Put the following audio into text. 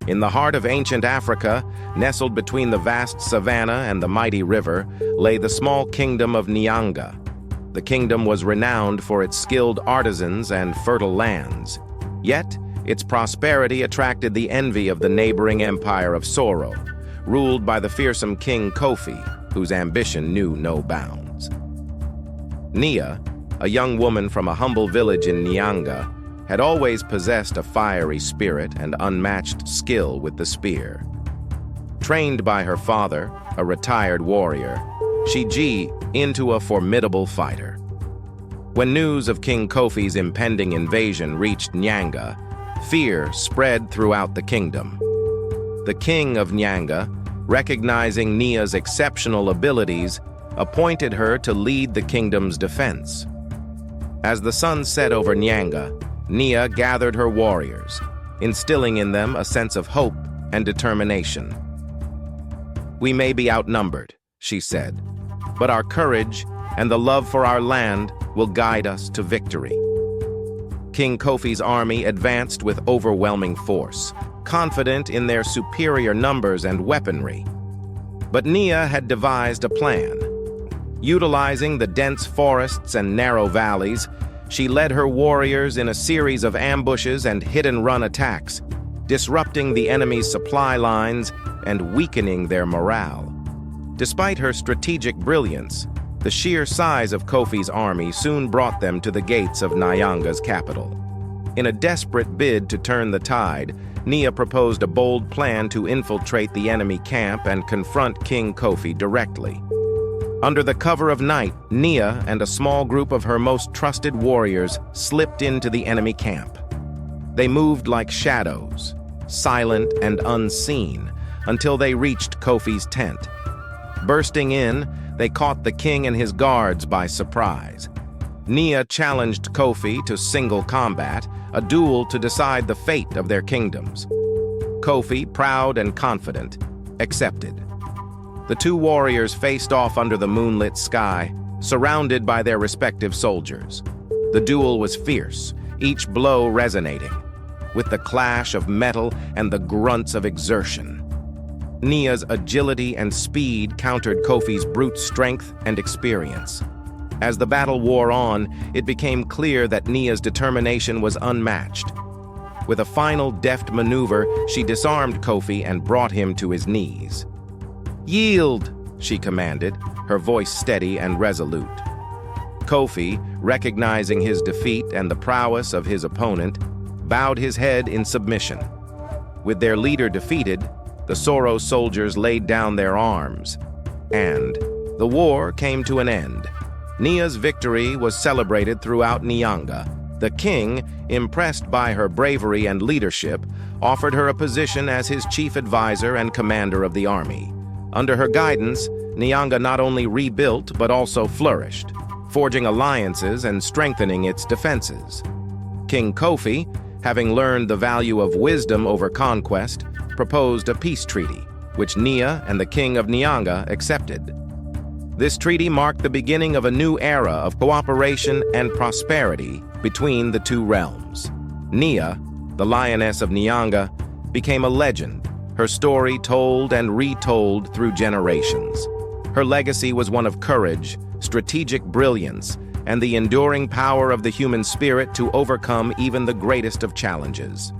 In the heart of ancient Africa, nestled between the vast savanna and the mighty river, lay the small kingdom of Niyanga. The kingdom was renowned for its skilled artisans and fertile lands. Yet, its prosperity attracted the envy of the neighboring empire of Soro, ruled by the fearsome King Kofi, whose ambition knew no bounds. Niyah, a young woman from a humble village in Niyanga, had always possessed a fiery spirit and unmatched skill with the spear. Trained by her father, a retired warrior, she grew into a formidable fighter. When news of King Kofi's impending invasion reached Niyanga, fear spread throughout the kingdom. The king of Niyanga, recognizing Niyah's exceptional abilities, appointed her to lead the kingdom's defense. As the sun set over Niyanga, Niyah gathered her warriors, instilling in them a sense of hope and determination. "We may be outnumbered," she said, "but our courage and the love for our land will guide us to victory." King Kofi's army advanced with overwhelming force, confident in their superior numbers and weaponry. But Niyah had devised a plan. Utilizing the dense forests and narrow valleys, she led her warriors in a series of ambushes and hit-and-run attacks, disrupting the enemy's supply lines and weakening their morale. Despite her strategic brilliance, the sheer size of Kofi's army soon brought them to the gates of Niyanga's capital. In a desperate bid to turn the tide, Niyah proposed a bold plan to infiltrate the enemy camp and confront King Kofi directly. Under the cover of night, Niyah and a small group of her most trusted warriors slipped into the enemy camp. They moved like shadows, silent and unseen, until they reached Kofi's tent. Bursting in, they caught the king and his guards by surprise. Niyah challenged Kofi to single combat, a duel to decide the fate of their kingdoms. Kofi, proud and confident, accepted. The two warriors faced off under the moonlit sky, surrounded by their respective soldiers. The duel was fierce, each blow resonating, with the clash of metal and the grunts of exertion. Niyah's agility and speed countered Kofi's brute strength and experience. As the battle wore on, it became clear that Niyah's determination was unmatched. With a final deft maneuver, she disarmed Kofi and brought him to his knees. "Yield," she commanded, her voice steady and resolute. Kofi, recognizing his defeat and the prowess of his opponent, bowed his head in submission. With their leader defeated, the Soro soldiers laid down their arms, and the war came to an end. Niyah's victory was celebrated throughout Niyanga. The king, impressed by her bravery and leadership, offered her a position as his chief advisor and commander of the army. Under her guidance, Niyanga not only rebuilt but also flourished, forging alliances and strengthening its defenses. King Kofi, having learned the value of wisdom over conquest, proposed a peace treaty, which Niyah and the king of Niyanga accepted. This treaty marked the beginning of a new era of cooperation and prosperity between the two realms. Niyah, the Lioness of Niyanga, became a legend, her story told and retold through generations. Her legacy was one of courage, strategic brilliance, and the enduring power of the human spirit to overcome even the greatest of challenges.